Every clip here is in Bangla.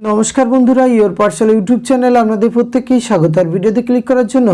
নমস্কার বন্ধুরা, ইওর পার্সেল ইউটিউব চ্যানেলে আপনাদের প্রত্যেককেই স্বাগত। আর ভিডিওতে ক্লিক করার জন্য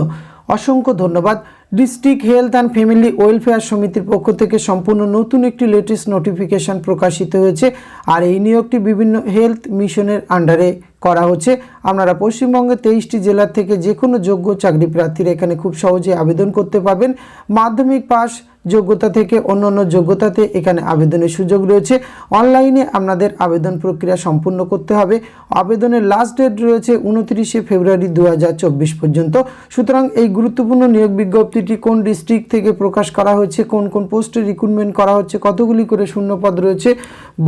অসংখ্য ধন্যবাদ। District health and family welfare সমিতির পক্ষ থেকে সম্পূর্ণ নতুন একটি লেটেস্ট নোটিফিকেশান প্রকাশিত হয়েছে। আর এই নিয়োগটি বিভিন্ন হেলথ মিশনের আন্ডারে করা হচ্ছে। আপনারা পশ্চিমবঙ্গের 23টি জেলার থেকে যে কোনো যোগ্য চাকরি প্রার্থীরা এখানে খুব সহজে আবেদন করতে পারবেন। মাধ্যমিক পাস যোগ্যতা থেকে অন্যান্য যোগ্যতাতে এখানে আবেদনের সুযোগ রয়েছে। অনলাইনে আপনাদের আবেদন প্রক্রিয়া সম্পূর্ণ করতে হবে। আবেদনের লাস্ট ডেট রয়েছে 29শে ফেব্রুয়ারি 2024 পর্যন্ত। সুতরাং এই গুরুত্বপূর্ণ নিয়োগ বিজ্ঞপ্তিটি কোন ডিস্ট্রিক্ট থেকে প্রকাশ করা হয়েছে, কোন কোন পোস্টে রিক্রুটমেন্ট করা হচ্ছে, কতগুলি করে শূন্যপদ রয়েছে,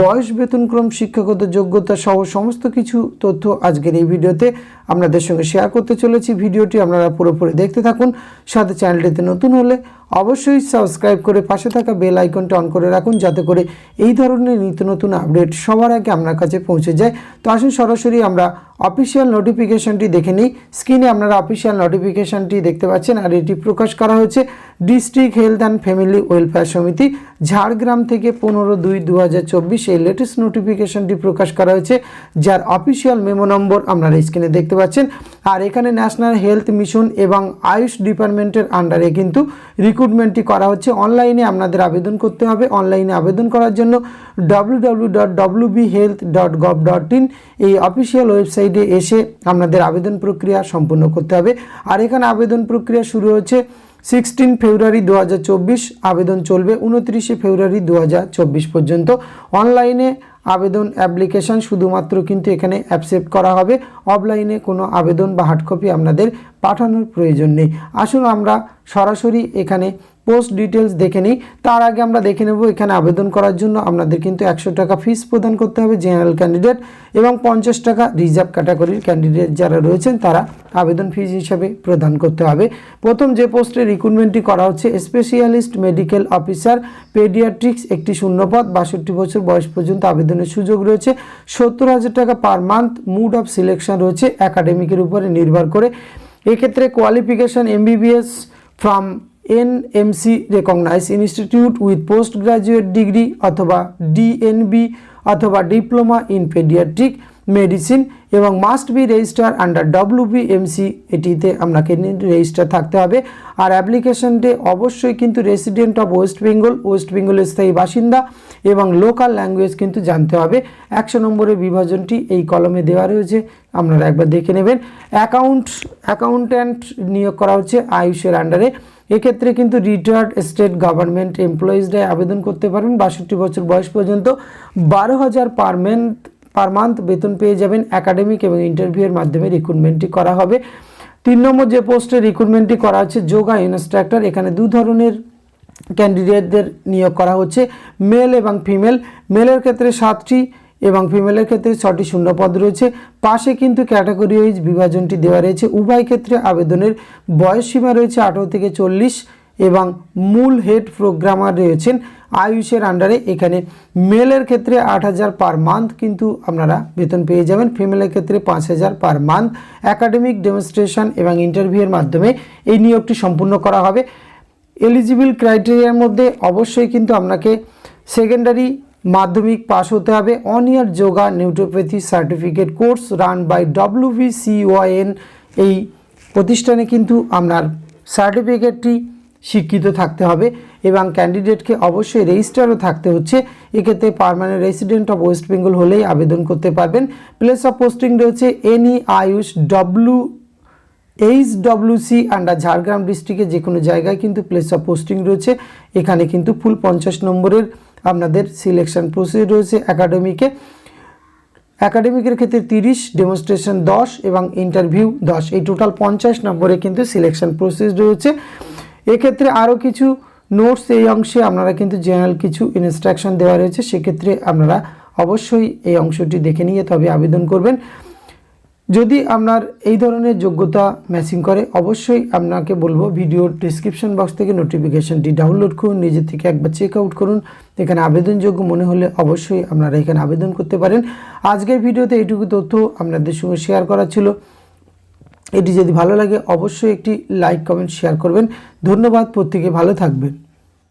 বয়স, বেতনক্রম, শিক্ষাগত যোগ্যতা সহ সমস্ত কিছু তথ্য আজকের এই ভিডিওতে আপনাদের সঙ্গে শেয়ার করতে চলেছি। ভিডিওটি আপনারা পুরোপুরি দেখতে থাকুন। সাথে চ্যানেলটিতে নতুন হলে অবশ্যই সাবস্ক্রাইব করে পাশে থাকা বেল আইকনটা অন করে রাখুন, যাতে করে এই ধরনের নিত্য নতুন আপডেট সবার আগে আপনার কাছে পৌঁছে যায়। তো আসুন সরাসরি আমরা অফিসিয়াল নোটিফিকেশনটি দেখে নিই। স্ক্রিনে আপনারা অফিসিয়াল নোটিফিকেশনটি দেখতে পাচ্ছেন। আর এটি প্রকাশ করা হয়েছে district health and family welfare সমিতি ঝাড়গ্রাম থেকে 15/2/2024 এই লেটেস্ট নোটিফিকেশনটি প্রকাশ করা হয়েছে, যার অফিসিয়াল মেমো নম্বর আপনারা স্ক্রিনে দেখতে পাচ্ছেন। আর এখানে ন্যাশনাল হেলথ মিশন এবং আয়ুষ ডিপার্টমেন্টের আন্ডারে কিন্তু রিক্রুটমেন্টটি করা হচ্ছে। অনলাইনে আপনাদের আবেদন করতে হবে। অনলাইনে আবেদন করার জন্য www.wbhealth.gov.in এই অফিসিয়াল ওয়েবসাইটে এসে আপনাদের আবেদন প্রক্রিয়া সম্পূর্ণ করতে হবে। আর এখানে আবেদন প্রক্রিয়া শুরু হচ্ছে 16 ফেব্রুয়ারি 2024, আবেদন চলবে 29শে ফেব্রুয়ারি 2024 পর্যন্ত। অনলাইনে আবেদন অ্যাপ্লিকেশান শুধুমাত্র কিন্তু এখানে অ্যাকসেপ্ট করা হবে। অফলাইনে কোনো আবেদন বা হার্ড কপি আপনাদের পাঠানোর প্রয়োজন নেই। আসুন আমরা সরাসরি এখানে পোস্ট ডিটেলস দেখে নিই। তার আগে আমরা দেখে নেব এখানে আবেদন করার জন্য আপনাদের কিন্তু 100 টাকা ফিস প্রদান করতে হবে জেনারেল ক্যান্ডিডেট, এবং 50 টাকা রিজার্ভ ক্যাটাগরির ক্যান্ডিডেট যারা রয়েছেন তারা আবেদন ফিস হিসাবে প্রদান করতে হবে। প্রথম যে পোস্টে রিক্রুটমেন্টটি করা হচ্ছে স্পেশালিস্ট মেডিকেল অফিসার পেডিয়াট্রিক্স, একটি শূন্যপদ, 62 বছর বয়স পর্যন্ত আবেদনের সুযোগ রয়েছে। 70,000 টাকা per month. Mode of selection রয়েছে একাডেমিকের উপরে নির্ভর করে। এক্ষেত্রে qualification MBBS from NMC recognized institute with postgraduate degree অথবা DNB অথবা ডিপ্লোমা ইন পেডিয়াট্রিক মেডিসিন, এবং must be register under WBMC, এটিতে আপনাকে রেজিস্টার থাকতে হবে। আর অ্যাপ্লিকেশনটি অবশ্যই কিন্তু রেসিডেন্ট অফ ওয়েস্ট বেঙ্গলের স্থায়ী বাসিন্দা, এবং লোকাল ল্যাঙ্গুয়েজ কিন্তু জানতে হবে। 100 নম্বরের বিভাজনটি এই কলমে দেওয়া রয়েছে, আপনারা একবার দেখে নেবেন। অ্যাকাউন্ট্যান্ট নিয়োগ করা হচ্ছে আয়ুষের আন্ডারে। এক্ষেত্রে কিন্তু রিটায়ার্ড স্টেট গভর্নমেন্ট এমপ্লয়িজরা আবেদন করতে পারবেন। 62 বছর বয়স পর্যন্ত 12,000 পার মান্থ বেতন পেয়ে যাবেন। একাডেমিক এবং ইন্টারভিউয়ের মাধ্যমে রিক্রুটমেন্টটি করা হবে। 3 নম্বর যে পোস্টে রিক্রুটমেন্টটি করা হচ্ছে যোগা ইনস্ট্রাক্টর। এখানে দু ধরনের ক্যান্ডিডেটদের নিয়োগ করা হচ্ছে, মেল এবং ফিমেল। মেলের ক্ষেত্রে 7টি এবং ফিমেলের ক্ষেত্রে 6টি শূন্যপদ রয়েছে। পাশে কিন্তু ক্যাটাগরি ওয়াইজ বিভাজনটি দেওয়া রয়েছে। উভয় ক্ষেত্রে আবেদনের বয়সসীমা রয়েছে 18 থেকে 40, এবং মূল হেড প্রোগ্রামার রয়েছেন আয়ুষের আন্ডারে। এখানে মেলের ক্ষেত্রে 8,000 পার মান্থ কিন্তু আপনারা বেতন পেয়ে যাবেন। ফিমেলের ক্ষেত্রে 5,000 পার মান্থ। একাডেমিক ডেমনস্ট্রেশন এবং ইন্টারভিউয়ের মাধ্যমে এই নিয়োগটি সম্পূর্ণ করা হবে। এলিজিবল ক্রাইটেরিয়ার মধ্যে অবশ্যই কিন্তু আপনাকে সেকেন্ডারি মাধ্যমিক পাস হতে হবে। 1 year yoga naturopathy certificate course run by WVCON, এই প্রতিষ্ঠানে কিন্তু আপনার সার্টিফিকেটটি শিক্ষিত থাকতে হবে, এবং ক্যান্ডিডেটকে অবশ্যই রেজিস্টারও থাকতে হচ্ছে। এক্ষেত্রে permanent resident of West Bengal হলেই আবেদন করতে পারবেন। প্লেস অফ পোস্টিং রয়েছে any Ayush HWC under Jhargram ডিস্ট্রিক্টে যে কোনো জায়গায় কিন্তু প্লেস অফ পোস্টিং রয়েছে। এখানে কিন্তু ফুল 50 নম্বরের আপনাদের সিলেকশন প্রসেস রয়েছে। একাডেমিকের ক্ষেত্রে 30, ডেমনস্ট্রেশন 10 এবং ইন্টারভিউ 10, এই টোটাল 50 নম্বরে কিন্তু সিলেকশন প্রসেস রয়েছে। এক্ষেত্রে আরও কিছু নোটস এই অংশে আপনারা কিন্তু জেনারেল কিছু ইনস্ট্রাকশন দেওয়া রয়েছে, সেক্ষেত্রে আপনারা অবশ্যই এই অংশটি দেখে নিয়ে তবে আবেদন করবেন। যদি আপনার এই ধরনের যোগ্যতা ম্যাচিং করে অবশ্যই আপনাকে বলবো ভিডিওর ডিসক্রিপশন বক্স থেকে নোটিফিকেশনটি ডাউনলোড করুন, নিজের থেকে একবার চেক আউট করুন। এখানে আবেদনযোগ্য মনে হলে অবশ্যই আপনারা এখানে আবেদন করতে পারেন। আজকের ভিডিওতে এইটুকু তথ্য আপনাদের সঙ্গে শেয়ার করা ছিল। এটি যদি ভালো লাগে অবশ্যই একটি লাইক, কমেন্ট, শেয়ার করবেন। ধন্যবাদ, প্রত্যেকে ভালো থাকবেন।